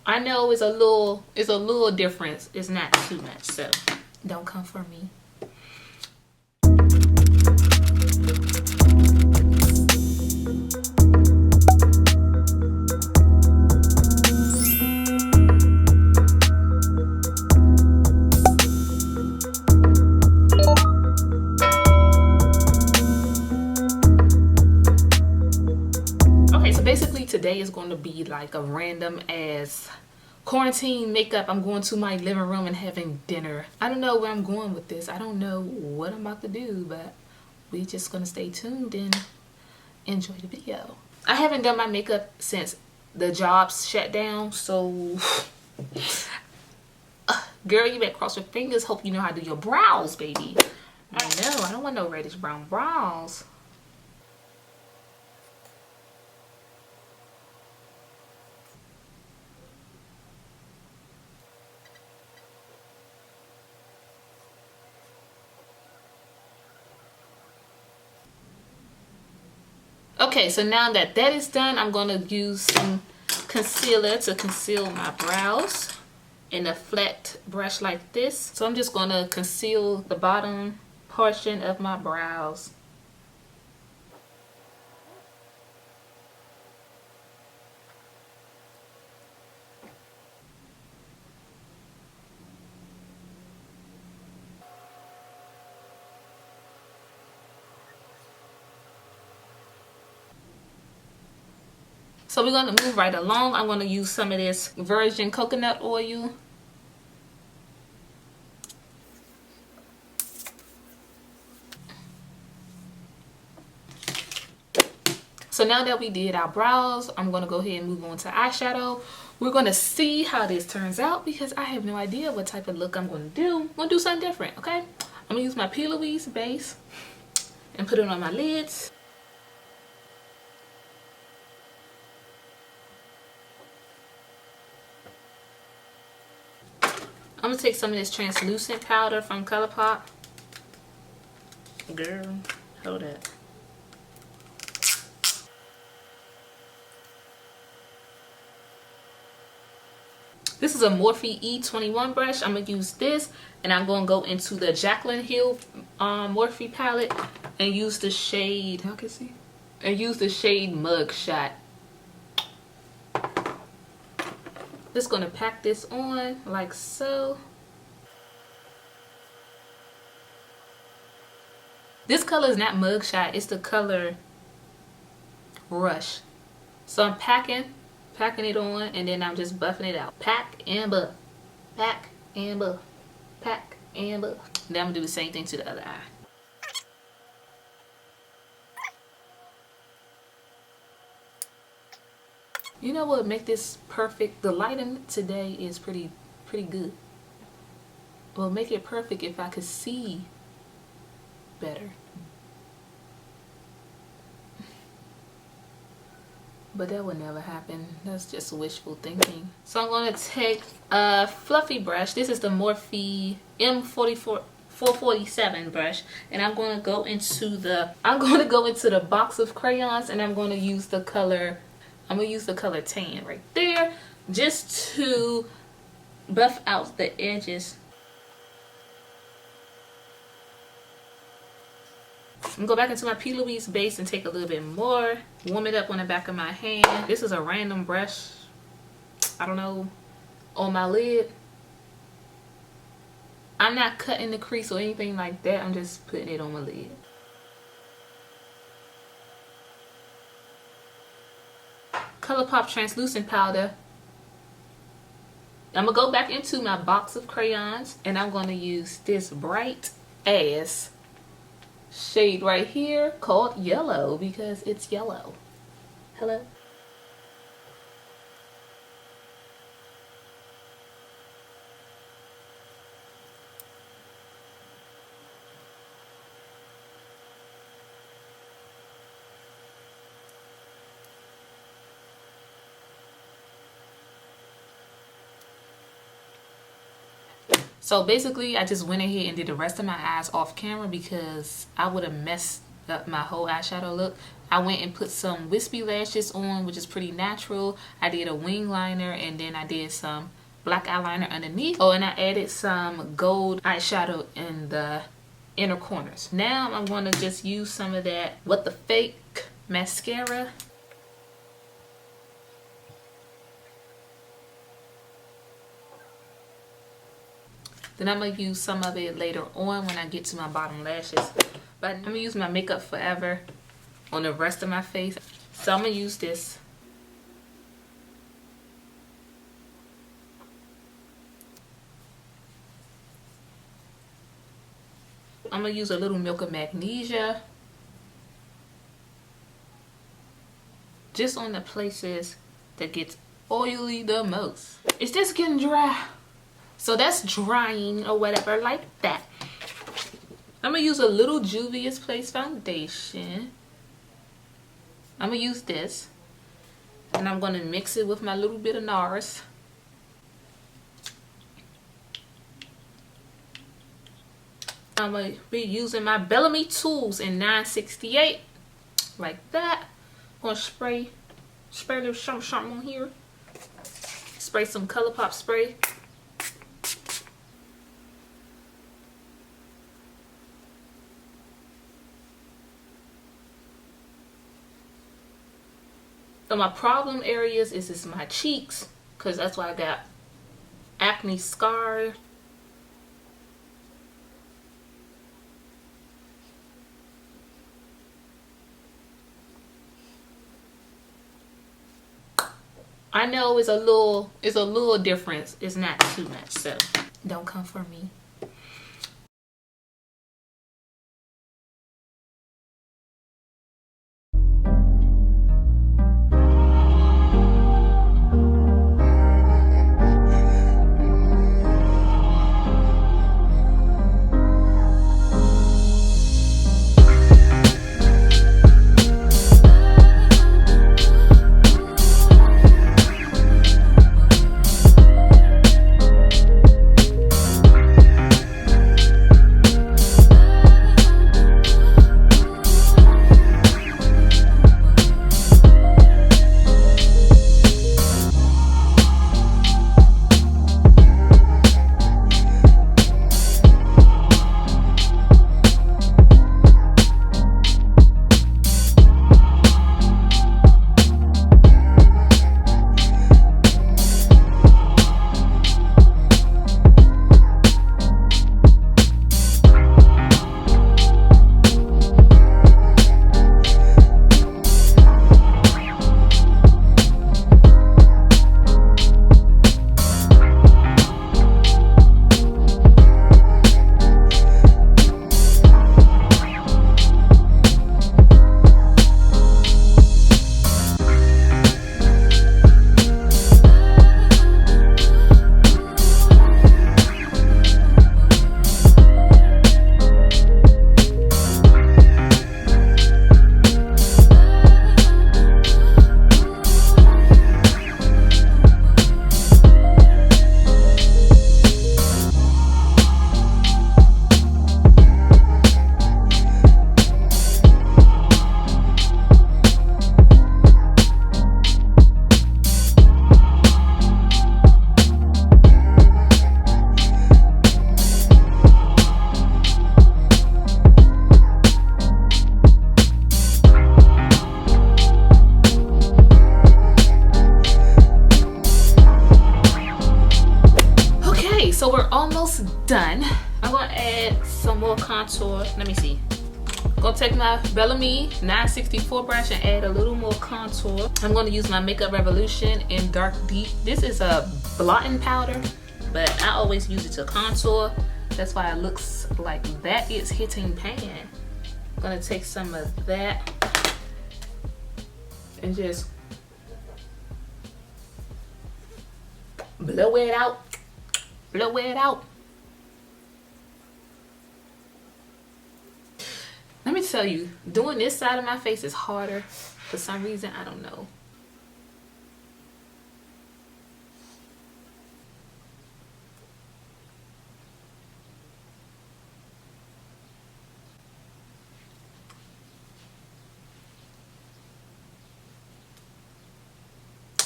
I know it's a little difference. It's not too much, so don't come for me. Basically today is going to be like a random ass quarantine makeup. I'm going to my living room and having dinner. I don't know where I'm going with this. I don't know what I'm about to do, but we're just gonna stay tuned and enjoy the video. I haven't done my makeup since the jobs shut down, so girl, you better cross your fingers. Hope you know how to do your brows, baby. I know, I don't want no reddish brown brows. Okay, so now that that is done, I'm going to use some concealer to conceal my brows in a flat brush like this. So I'm just going to conceal the bottom portion of my brows. So we're going to move right along. I'm going to use some of this virgin coconut oil. So now that we did our brows, I'm going to go ahead and move on to eyeshadow. We're going to see how this turns out because I have no idea what type of look I'm going to do. I'm going to do something different, okay? I'm going to use my P. Louise base and put it on my lids. I'm going to take some of this translucent powder from ColourPop. Girl, hold up. This is a Morphe E21 brush. I'm going to use this and I'm going to go into the Jacyln Hill Morphe palette and use the shade, y'all can see? And use the shade Mug Shot. Just going to pack this on like so. This color is not Mug Shot, it's the color Rush. So I'm packing it on and then I'm just buffing it out. Pack and buff. Pack and buff. Pack and buff. Then I'm going to do the same thing to the other eye. You know what make this perfect? The lighting today is pretty good. Well, make it perfect if I could see better. But that would never happen. That's just wishful thinking. So I'm going to take a fluffy brush. This is the Morphe M447 brush, and I'm going to go into the box of crayons, and I'm going to use the color. I'm going to use the color tan right there just to buff out the edges. I'm going to go back into my P. Louise base and take a little bit more. Warm it up on the back of my hand. This is a random brush, I don't know, on my lid. I'm not cutting the crease or anything like that. I'm just putting it on my lid. ColourPop translucent powder. I'm going to go back into my box of crayons and I'm going to use this bright ass shade right here called yellow because it's yellow. Hello? So basically I just went ahead and did the rest of my eyes off camera because I would have messed up my whole eyeshadow look. I went and put some wispy lashes on, which is pretty natural. I did a wing liner, and then I did some black eyeliner underneath. Oh, and I added some gold eyeshadow in the inner corners. Now I'm going to just use some of that What the Fake mascara. Then I'm going to use some of it later on when I get to my bottom lashes. But I'm going to use my Makeup Forever on the rest of my face. So I'm going to use this. I'm going to use a little Milk of Magnesia. Just on the places that gets oily the most. It's just getting dry. So that's drying or whatever like that. I'm going to use a little Juvia's Place foundation. I'm going to use this. And I'm going to mix it with my little bit of Nars. I'm going to be using my Bellamy Tools in 968. Like that. I'm going to spray a little something on here. Spray some ColourPop spray. So my problem areas is my cheeks, because that's why I got acne scar. I know it's a little difference. It's not too much, so don't come for me. So we're almost done. I'm gonna add some more contour. Let me see. I'm gonna take my Bellamy 964 brush and add a little more contour. I'm gonna use my Makeup Revolution in Dark Deep. This is a blotting powder, but I always use it to contour. That's why it looks like that is hitting pan. I'm gonna take some of that and just blow it out. Blow it out. Let me tell you, doing this side of my face is harder for some reason. I don't know.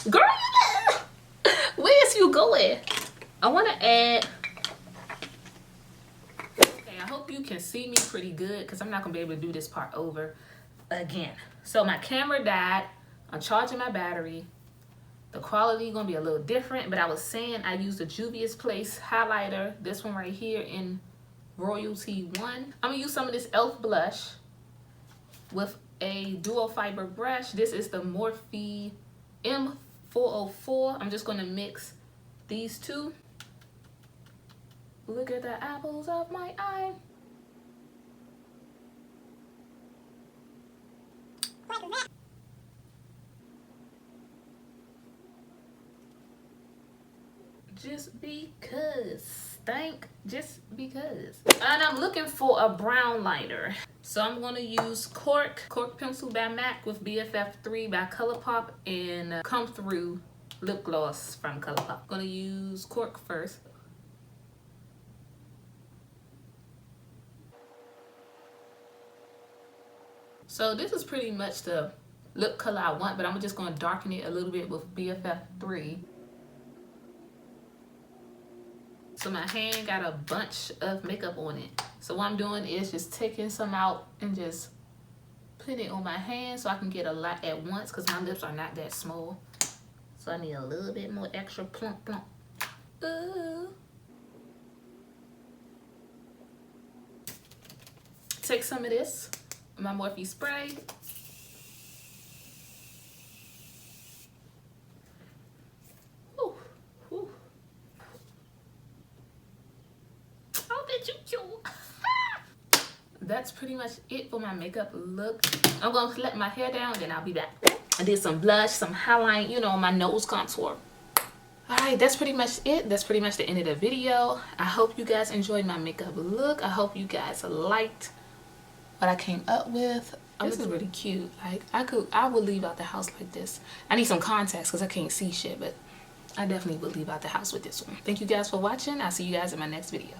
Girl, where's you going? I want to add... Okay, I hope you can see me pretty good because I'm not going to be able to do this part over again. So my camera died. I'm charging my battery. The quality going to be a little different, but I was saying I used the Juvia's Place highlighter. This one right here in Royalty 1. I'm going to use some of this e.l.f. blush with a dual fiber brush. This is the Morphe M404. I'm just going to mix these two. Look at the apples of my eye. Just because. Just because. And I'm looking for a brown liner. So I'm going to use Cork Pencil by MAC with BFF3 by ColourPop and Come Through lip gloss from ColourPop. I'm going to use Cork first. So this is pretty much the lip color I want, but I'm just going to darken it a little bit with BFF3. So my hand got a bunch of makeup on it. So what I'm doing is just taking some out and just putting it on my hand so I can get a lot at once because my lips are not that small. So I need a little bit more extra plump plump. Ooh. Take some of this, my Morphe spray. Whew, whew. Oh, that you cute. That's pretty much it for my makeup look. I'm going to let my hair down, then I'll be back. I did some blush, some highlight, you know, my nose contour. Alright, that's pretty much it. That's pretty much the end of the video. I hope you guys enjoyed my makeup look. I hope you guys liked what I came up with. This is really cute. Like I would leave out the house like this. I need some contacts because I can't see shit, but I definitely would leave out the house with this one. Thank you guys for watching. I'll see you guys in my next video.